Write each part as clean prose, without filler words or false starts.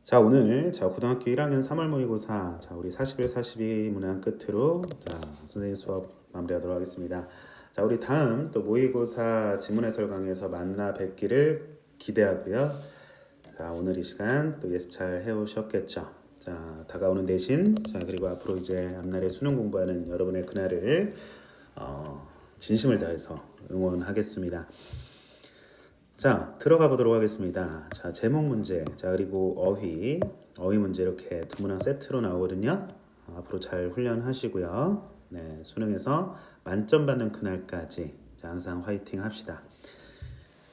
자, 오늘 고등학교 1학년 3월 모의고사 우리 41, 42 문항 끝으로 선생님 수업 마무리하도록 하겠습니다. 자, 우리 다음 또 모의고사 지문 해설 강의에서 만나 뵙기를 기대하고요. 자, 오늘 이 시간 또 예습 잘 해오셨겠죠? 자, 다가오는 내신, 그리고 앞으로 이제 앞날에 수능 공부하는 여러분의 그날을 진심을 다해서 응원하겠습니다. 자, 들어가 보도록 하겠습니다. 자, 제목 문제, 그리고 어휘 문제 이렇게 두 문항 세트로 나오거든요. 앞으로 잘 훈련하시고요. 네, 수능에서 만점 받는 그날까지 항상 화이팅 합시다.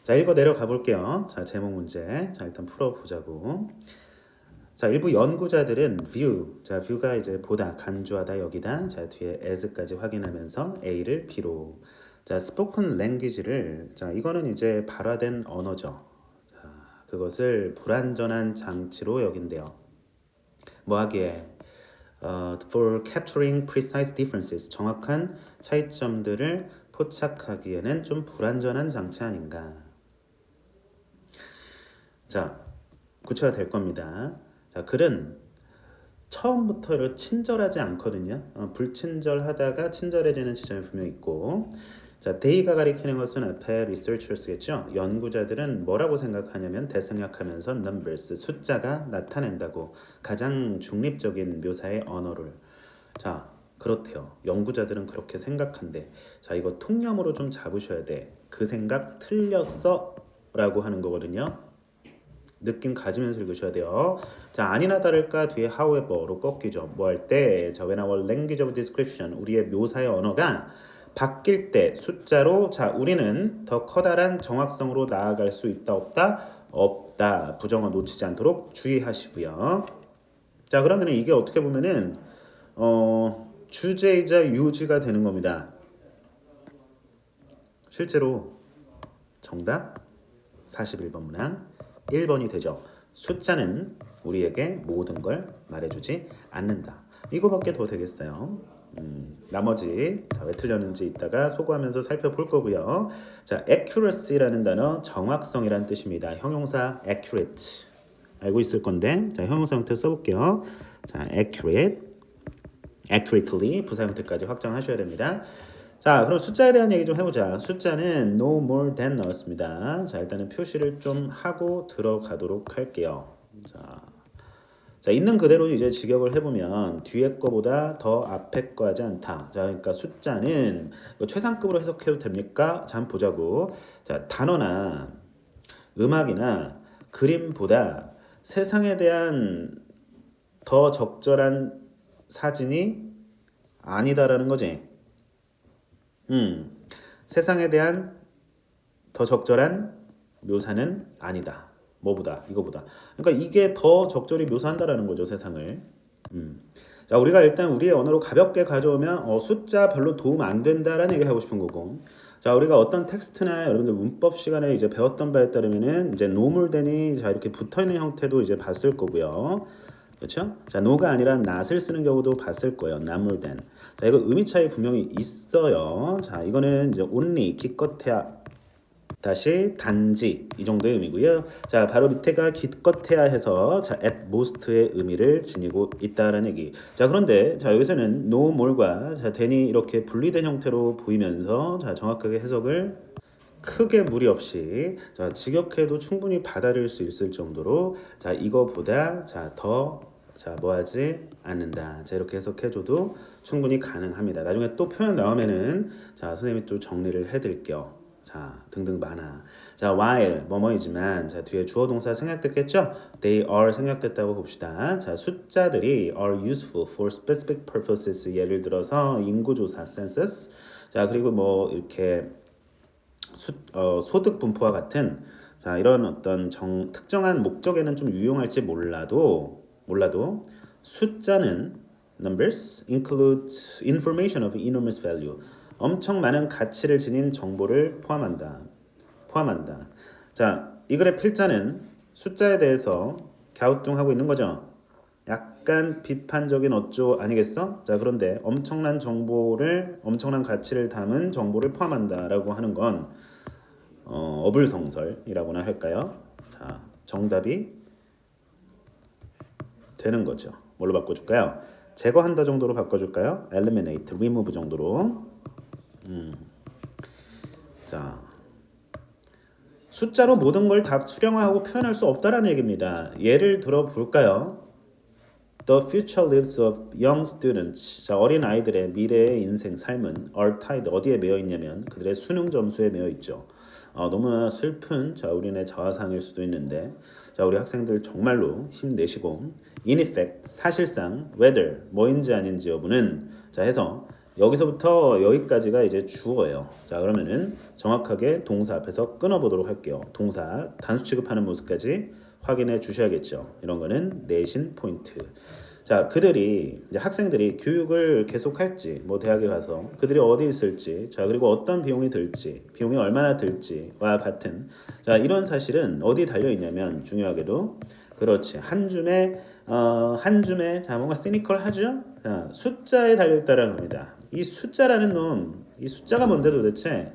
자, 읽어 내려가 볼게요. 자, 제목 문제. 자, 일단 풀어보자고. 자, 일부 연구자들은 view, view가 이제 보다, 간주하다, 여기다. 자, 뒤에 as까지 확인하면서 A를 B로. 자, spoken language를, 이거는 이제 발화된 언어죠. 자, 그것을 불완전한 장치로 여긴대요. 뭐 하기에? For capturing precise differences, 정확한 차이점들을 포착하기에는 좀 불완전한 장치 아닌가. 자, 구체화될 겁니다. 자, 글은 처음부터 친절하지 않거든요. 불친절하다가 친절해지는 지점이 분명히 있고, 자, 데이가 가리키는 것은 앞에 researchers겠죠. 연구자들은 뭐라고 생각하냐면 대생각하면서 numbers, 숫자가 나타낸다고 가장 중립적인 묘사의 언어를. 자, 그렇대요. 연구자들은 그렇게 생각한대. 자, 이거 통념으로 좀 잡으셔야 돼. 그 생각 틀렸어 라고 하는 거거든요. 느낌 가지면서 읽으셔야 돼요. 자, 아니나 다를까 뒤에 however로 꺾이죠. 뭐 할 때? 자, when our language of description, 우리의 묘사의 언어가 바뀔 때 숫자로, 자, 우리는 더 커다란 정확성으로 나아갈 수 있다 없다? 없다. 부정어 놓치지 않도록 주의하시고요. 자, 그러면 이게 어떻게 보면은 주제이자 유지가 되는 겁니다. 실제로 정답 41번 문항 1번이 되죠. 숫자는 우리에게 모든 걸 말해주지 않는다. 이거밖에 더 되겠어요. 나머지 왜 틀렸는지 이따가 소구하면서 살펴볼 거고요. 자, accuracy라는 단어 정확성이란 뜻입니다. 형용사 accurate 알고 있을 건데, 자, 형용사 형태 써볼게요. 자, accurate, accurately 부사 형태까지 확장하셔야 됩니다. 자, 그럼 숫자에 대한 얘기 좀 해보자. 숫자는 no more than 나왔습니다. 자, 일단은 표시를 좀 하고 들어가도록 할게요. 자, 있는 그대로 이제 직역을 해보면 뒤에 거보다 더 앞에 거 하지 않다. 자, 그러니까 숫자는 최상급으로 해석해도 됩니까? 자, 한번 보자고. 자, 단어나 음악이나 그림보다 세상에 대한 더 적절한 사진이 아니다라는 거지. 세상에 대한 더 적절한 묘사는 아니다. 뭐보다? 이거보다. 그러니까 이게 더 적절히 묘사한다라는 거죠, 세상을. 자, 우리가 일단 우리의 언어로 가볍게 가져오면 숫자 별로 도움 안 된다라는 얘기를 하고 싶은 거고. 자, 우리가 어떤 텍스트나 여러분들 문법 시간에 이제 배웠던 바에 따르면은 이제 노물된이 자 이렇게 붙어 있는 형태도 이제 봤을 거고요. 그렇죠? 자, no가 아니라 not을 쓰는 경우도 봤을 거예요. not more than. 자, 이거 의미 차이 분명히 있어요. 자, 이거는 이제 only 기껏해야 다시 단지 이 정도의 의미고요. 자, 바로 밑에가 기껏해야 해서 자, at most의 의미를 지니고 있다라는 얘기. 자, 그런데 자, 여기서는 no more과 자, than이 이렇게 분리된 형태로 보이면서 자, 정확하게 해석을 크게 무리 없이 자, 직역해도 충분히 받아들일 수 있을 정도로 자, 이거보다 뭐하지 않는다. 자, 이렇게 해석해줘도 충분히 가능합니다. 나중에 또 표현 나오면은 자, 선생님이 또 정리를 해드릴게요. 자, 등등 많아. 자, while 뭐뭐이지만 자, 뒤에 주어 동사 생략됐겠죠? They are 생략됐다고 봅시다. 자, 숫자들이 are useful for specific purposes. 예를 들어서 인구조사 census. 자, 그리고 뭐 이렇게 소득 분포와 같은 자, 이런 어떤 특정한 목적에는 좀 유용할지 몰라도 숫자는 numbers include information of enormous value. 엄청 많은 가치를 지닌 정보를 포함한다. 자, 이 글의 필자는 숫자에 대해서 갸우뚱하고 있는 거죠. 약간 비판적인 어조 아니겠어? 자, 그런데 엄청난 가치를 담은 정보를 포함한다라고 하는 건 어불성설이라고나 할까요? 자, 정답이 되는 거죠. 뭘로 바꿔줄까요? 제거한다 정도로 바꿔줄까요? eliminate, remove 정도로. 자, 숫자로 모든 걸 다 수령하고 표현할 수 없다라는 얘기입니다. 예를 들어 볼까요? The future lives of young students. 자, 어린 아이들의 미래의 인생 삶은 are tied 어디에 매여 있냐면 그들의 수능 점수에 매여 있죠. 너무나 슬픈 자 우리네 자화상일 수도 있는데 자 우리 학생들 정말로 힘내시고 in effect 사실상 whether 뭐인지 아닌지 여부는 자 해서 여기서부터 여기까지가 이제 주어예요. 자 그러면은 정확하게 동사 앞에서 끊어보도록 할게요. 동사 단수 취급하는 모습까지 확인해 주셔야겠죠. 이런 거는 내신 포인트. 자, 그들이 이제 학생들이 교육을 계속할지, 뭐 대학에 가서 그들이 어디 있을지, 자 그리고 어떤 비용이 들지, 비용이 얼마나 들지와 같은 자 이런 사실은 어디 달려 있냐면 중요하게도 그렇지 한 줌에 자 뭔가 시니컬하죠. 자 숫자에 달려 있다라는 겁니다. 이 숫자라는 놈, 이 숫자가 뭔데 도대체?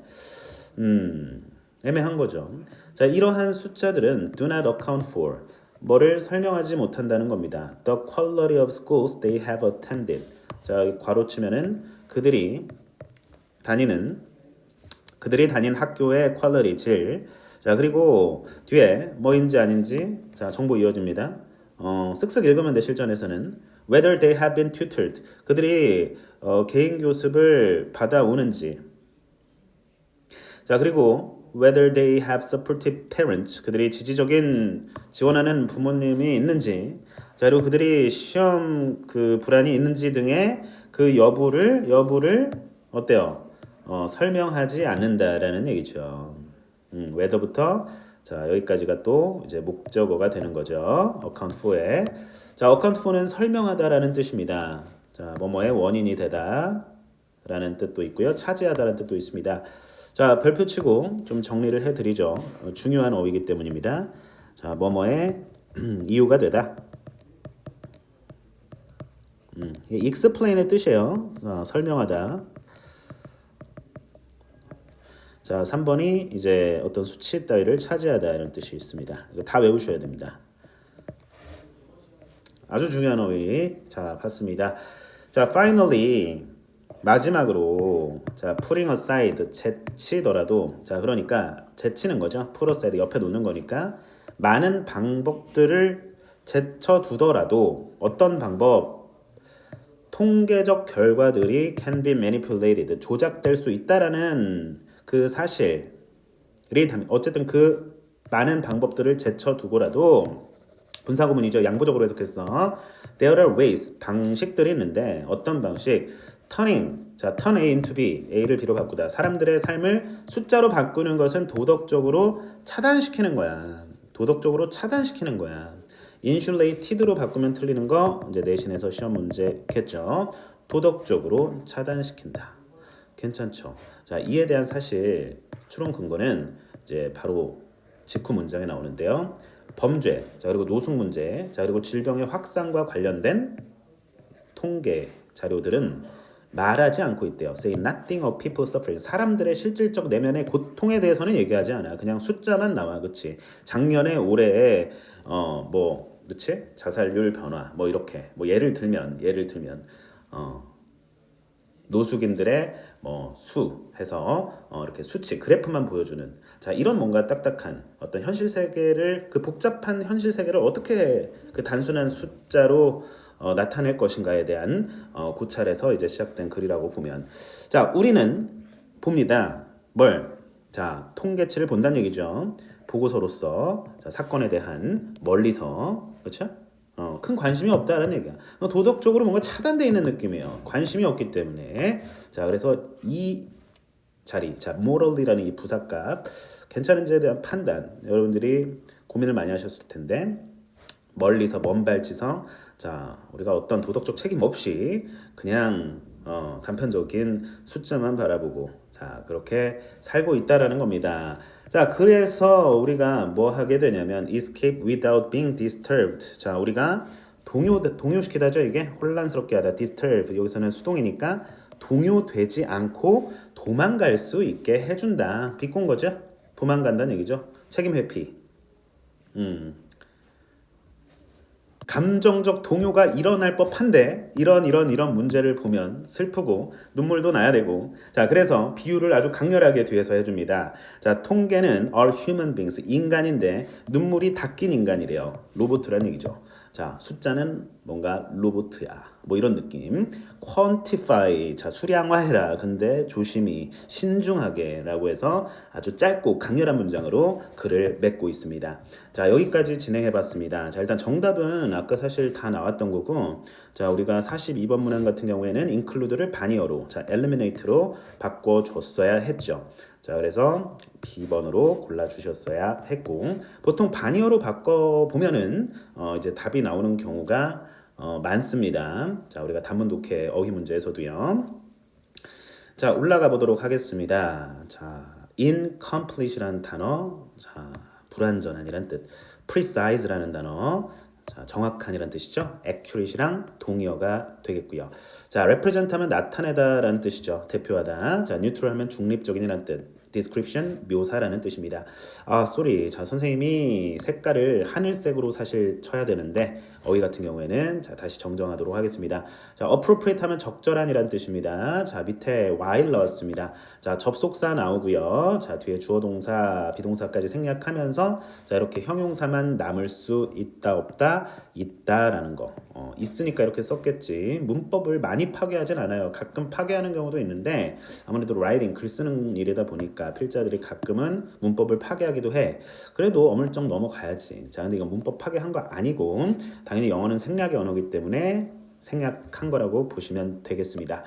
애매한 거죠. 자, 이러한 숫자들은 do not account for 뭐를 설명하지 못한다는 겁니다. The quality of schools they have attended. 자, 괄호치면은 그들이 다닌 학교의 quality 질. 자, 그리고 뒤에 뭐인지 아닌지 자, 정보 이어집니다. 쓱쓱 읽으면 돼 실전에서는 whether they have been tutored. 그들이 개인 교습을 받아오는지. 자, 그리고 whether they have supportive parents. 그들이 지지적인 지원하는 부모님이 있는지. 자, 그리고 그들이 시험 그 불안이 있는지 등의 그 여부를 어때요? 설명하지 않는다라는 얘기죠. whether부터 자, 여기까지가 또 이제 목적어가 되는 거죠. account for에. 자, account for는 설명하다라는 뜻입니다. 자, 뭐뭐의 원인이 되다라는 뜻도 있고요. 차지하다라는 뜻도 있습니다. 자, 별표 치고 좀 정리를 해드리죠. 중요한 어휘이기 때문입니다. 자, 뭐뭐의 이유가 되다. explain의 뜻이에요. 설명하다. 자, 3번이 이제 어떤 수치 따위를 차지하다 이런 뜻이 있습니다. 이거 다 외우셔야 됩니다. 아주 중요한 어휘. 자, 봤습니다. 자, finally 마지막으로 자, putting aside 제치더라도 자, 그러니까 제치는 거죠. put aside 옆에 놓는 거니까 많은 방법들을 제쳐두더라도 어떤 방법 통계적 결과들이 can be manipulated 조작될 수 있다라는 그 사실이 어쨌든 그 많은 방법들을 제쳐두고라도 분사구문이죠. 양보적으로 해석했어. There are ways 방식들이 있는데 어떤 방식? turning 자 turn A into B A를 B로 바꾸다. 사람들의 삶을 숫자로 바꾸는 것은 도덕적으로 차단시키는 거야. 도덕적으로 차단시키는 거야. insulated로 바꾸면 틀리는 거 이제 내신에서 시험 문제겠죠. 도덕적으로 차단시킨다. 괜찮죠? 자, 이에 대한 사실 추론 근거는 이제 바로 직후 문장에 나오는데요. 범죄, 자 그리고 노숙 문제, 자 그리고 질병의 확산과 관련된 통계 자료들은 말하지 않고 있대요. Say nothing of people suffering. 사람들의 실질적 내면의 고통에 대해서는 얘기하지 않아. 그냥 숫자만 나와, 그렇지? 작년에 올해에 그렇지? 자살률 변화, 뭐 이렇게, 뭐 예를 들면 노숙인들의 수 해서 이렇게 수치 그래프만 보여주는 자 이런 뭔가 딱딱한 어떤 현실 세계를 그 복잡한 현실 세계를 어떻게 그 단순한 숫자로 나타낼 것인가에 대한 고찰에서 이제 시작된 글이라고 보면 자 우리는 봅니다 자 통계치를 본다는 얘기죠 보고서로서 자 사건에 대한 멀리서 그렇죠? 큰 관심이 없다는 얘기야. 도덕적으로 뭔가 차단되어 있는 느낌이에요. 관심이 없기 때문에. 자, 그래서 이 자리, 자, morally라는 이 부사값 괜찮은지에 대한 판단 여러분들이 고민을 많이 하셨을 텐데 멀리서 먼발치서 자, 우리가 어떤 도덕적 책임 없이 그냥 단편적인 숫자만 바라보고 자, 그렇게 살고 있다라는 겁니다. 자, 그래서 우리가 뭐 하게 되냐면 escape without being disturbed. 자, 우리가 동요시키다죠. 이게 혼란스럽게 하다. disturb. 여기서는 수동이니까 동요되지 않고 도망갈 수 있게 해준다. 비꼰 거죠. 도망간다는 얘기죠. 책임 회피. 감정적 동요가 일어날 법한데 이런 문제를 보면 슬프고 눈물도 나야 되고 자 그래서 비유를 아주 강렬하게 뒤에서 해줍니다. 자 통계는 are human beings 인간인데 눈물이 닦인 인간이래요. 로봇이란 얘기죠. 자 숫자는 뭔가 로봇이야 뭐 이런 느낌. quantify 자 수량화해라 근데 조심히 신중하게 라고 해서 아주 짧고 강렬한 문장으로 글을 맺고 있습니다. 자 여기까지 진행해봤습니다. 자 일단 정답은 아까 사실 다 나왔던 거고 자 우리가 42번 문항 같은 경우에는 include를 반이어로 자 eliminate로 바꿔줬어야 했죠. 자 그래서 B번으로 골라주셨어야 했고 보통 반이어로 바꿔보면은 이제 답이 나오는 경우가 많습니다. 자 우리가 단문 독해 어휘 문제에서도요. 자 올라가 보도록 하겠습니다. 자 incomplete이라는 단어 자 불완전한이란 뜻 precise라는 단어 자 정확한이란 뜻이죠. accurate이랑 동의어가 되겠고요. 자 represent 하면 나타내다라는 뜻이죠. 대표하다. 자 neutral 하면 중립적인이란 뜻 description 묘사라는 뜻입니다. 아, 쏘리. 자, 선생님이 색깔을 하늘색으로 사실 쳐야 되는데 어휘 같은 경우에는 자, 다시 정정하도록 하겠습니다. 자, appropriate 하면 적절한이란 뜻입니다. 자, 밑에 while 넣었습니다. 자, 접속사 나오고요. 자, 뒤에 주어 동사, 비동사까지 생략하면서 자, 이렇게 형용사만 남을 수 있다 없다 있다라는 거. 있으니까 이렇게 썼겠지. 문법을 많이 파괴하진 않아요. 가끔 파괴하는 경우도 있는데 아무래도 writing 글 쓰는 일이다 보니까 필자들이 가끔은 문법을 파괴하기도 해. 그래도 어물쩍 넘어가야지. 자, 근데 이거 문법 파괴한 거 아니고 당연히 영어는 생략의 언어이기 때문에 생략한 거라고 보시면 되겠습니다.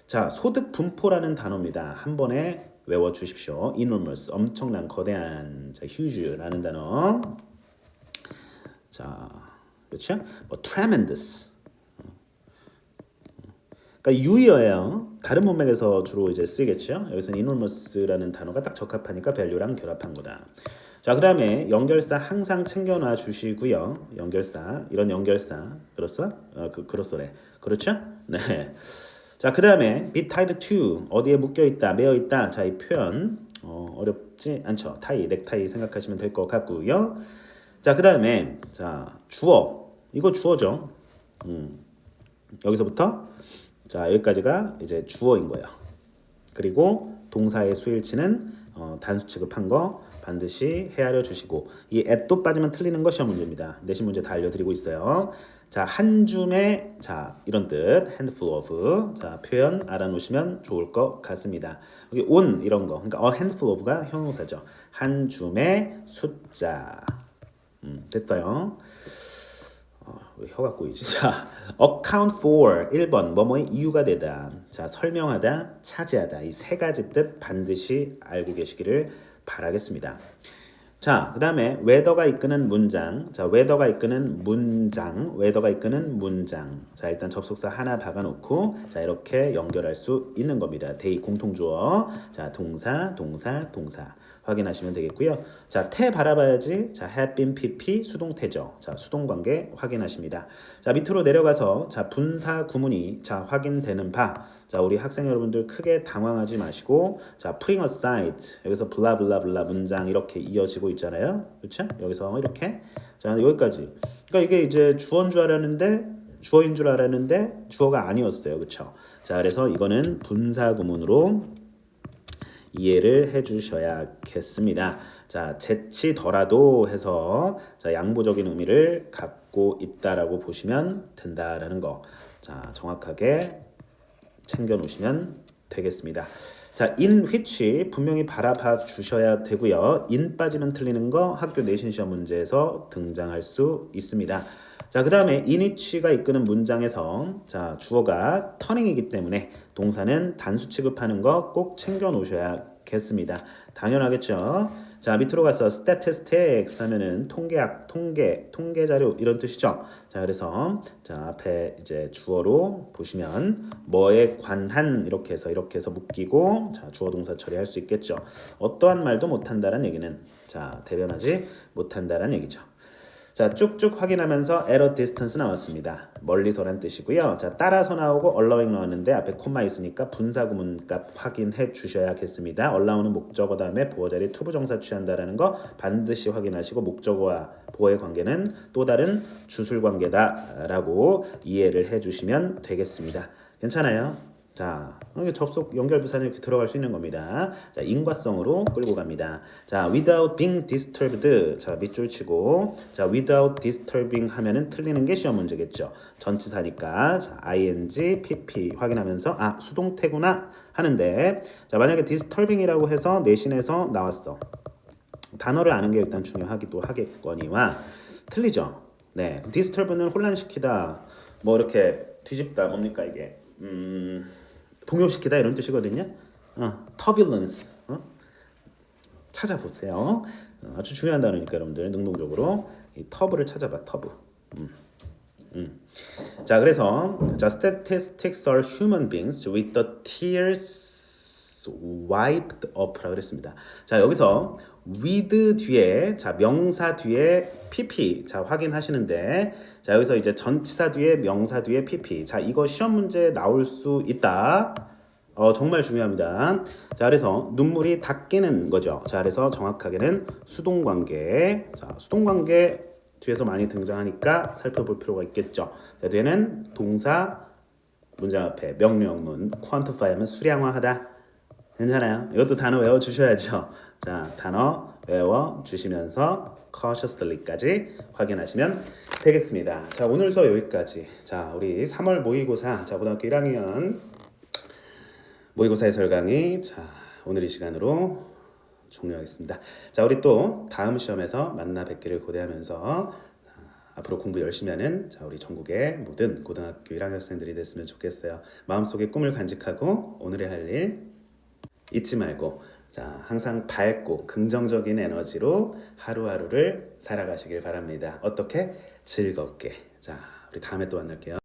자, 소득 분포라는 단어입니다. 한 번에 외워 주십시오. enormous 엄청난 거대한 자, huge라는 단어. 자, 그렇죠? 뭐 tremendous. 그러니까 유의어예요. 다른 문맥에서 주로 이제 쓰겠죠. 여기서는 enormous라는 단어가 딱 적합하니까 value랑 결합한 거다. 자, 그다음에 연결사 항상 챙겨놔 주시고요. 연결사 이런 연결사 그렇소? 그렇소래. 그렇죠? 네. 자, 그다음에 be tied to 어디에 묶여 있다, 매어 있다. 자, 이 표현 어렵지 않죠. 타이, 넥타이 생각하시면 될 것 같고요. 자, 그다음에 자 주어 이거 주어죠. 여기서부터 자 여기까지가 이제 주어인 거예요. 그리고 동사의 수일치는 단수 취급한 거 반드시 헤아려 주시고 이 at도 빠지면 틀리는 거 시험 문제입니다. 내신 문제 다 알려드리고 있어요. 자, 한 줌의 자 이런 뜻 handful of 자 표현 알아놓으시면 좋을 것 같습니다. 여기 on 이런 거 그러니까 a handful of가 형용사죠. 한 줌의 숫자 됐어요. 왜 혀가 꼬이지? 자, account for 1번 뭐뭐의 이유가 되다. 자, 설명하다, 차지하다 이 세 가지 뜻 반드시 알고 계시기를 바라겠습니다. 자, 그다음에 whether가 이끄는 문장. 자, whether가 이끄는 문장. whether가 이끄는 문장. 자, 일단 접속사 하나 박아놓고 자 이렇게 연결할 수 있는 겁니다. 대의 공통주어. 자, 동사, 동사, 동사 확인하시면 되겠고요. 자, 태 바라봐야지. 자, have been, pp 수동태죠. 자, 수동관계 확인하십니다. 자, 밑으로 내려가서 자 분사 구문이 자 확인되는 바. 자, 우리 학생 여러분들 크게 당황하지 마시고 자, putting aside 여기서 블라블라블라 문장 이렇게 이어지고 있잖아요. 그렇죠? 여기서 이렇게 자, 여기까지. 그러니까 이게 이제 주어인 줄 알았는데 주어가 아니었어요. 그렇죠? 자, 그래서 이거는 분사 구문으로 이해를 해 주셔야겠습니다. 자, 재치더라도 해서 자, 양보적인 의미를 갖고 있다라고 보시면 된다라는 거. 자, 정확하게 챙겨 놓으시면 되겠습니다. 자, in which 분명히 바라봐 주셔야 되고요. in 빠지면 틀리는 거 학교 내신 시험 문제에서 등장할 수 있습니다. 자, 그다음에 in which가 이끄는 문장에서 자, 주어가 turning이기 때문에 동사는 단수 취급하는 거 꼭 챙겨 놓으셔야겠습니다. 당연하겠죠. 자, 밑으로 가서 statistics 하면은 통계학, 통계 자료 이런 뜻이죠. 자, 그래서 자, 앞에 이제 주어로 보시면 뭐에 관한 이렇게 해서 묶이고 자, 주어 동사 처리할 수 있겠죠. 어떠한 말도 못 한다는 얘기는 자, 대변하지 못한다는 얘기죠. 자, 쭉쭉 확인하면서 at a distance 나왔습니다. 멀리서란 뜻이고요. 자, 따라서 나오고 allowing 나왔는데 앞에 콤마 있으니까 분사 구문값 확인해 주셔야겠습니다. allow는 목적어 다음에 보어 자리 투부정사 취한다라는 거 반드시 확인하시고 목적어와 보어의 관계는 또 다른 주술 관계다라고 이해를 해 주시면 되겠습니다. 괜찮아요? 자, 이게 접속 연결 부사는 이렇게 들어갈 수 있는 겁니다. 자, 인과성으로 끌고 갑니다. 자, without being disturbed. 자, 밑줄 치고. 자, without disturbing 하면은 틀리는 게 시험 문제겠죠. 전치사니까. 자, ing, pp 확인하면서 아, 수동태구나 하는데 자, 만약에 disturbing이라고 해서 내신에서 나왔어. 단어를 아는 게 일단 중요하기도 하겠거니와 틀리죠. 네, disturb는 혼란시키다. 뭐 이렇게 뒤집다 뭡니까 이게? 동요시키다 이런 뜻이거든요. turbulence 찾아보세요. 아주 중요한 단어니까 여러분들 능동적으로 이 터브를 찾아봐. 터브. 자, 그래서 자, statistics are human beings with the tears wiped up라 그랬습니다. 자, 여기서 with 뒤에 자, 명사 뒤에 pp 자, 확인하시는데 자, 여기서 이제 전치사 뒤에 명사 뒤에 pp 자, 이거 시험 문제에 나올 수 있다. 정말 중요합니다. 자, 그래서 눈물이 닦이는 거죠. 자, 그래서 정확하게는 수동관계. 자, 수동관계 뒤에서 많이 등장하니까 살펴볼 필요가 있겠죠. 자, 뒤에는 동사 문장 앞에 명령문 quantify하면 수량화하다. 괜찮아요. 이것도 단어 외워주셔야죠. 자, 단어 외워주시면서 cautiously까지 확인하시면 되겠습니다. 자, 오늘 수업 여기까지. 자, 우리 3월 모의고사 자, 고등학교 1학년 모의고사 해설 강의 자, 오늘 이 시간으로 종료하겠습니다. 자, 우리 또 다음 시험에서 만나 뵙기를 고대하면서 앞으로 공부 열심히 하는 자, 우리 전국의 모든 고등학교 1학년 학생들이 됐으면 좋겠어요. 마음속에 꿈을 간직하고 오늘의 할 일 잊지 말고 자, 항상 밝고 긍정적인 에너지로 하루하루를 살아가시길 바랍니다. 어떻게? 즐겁게. 자, 우리 다음에 또 만날게요.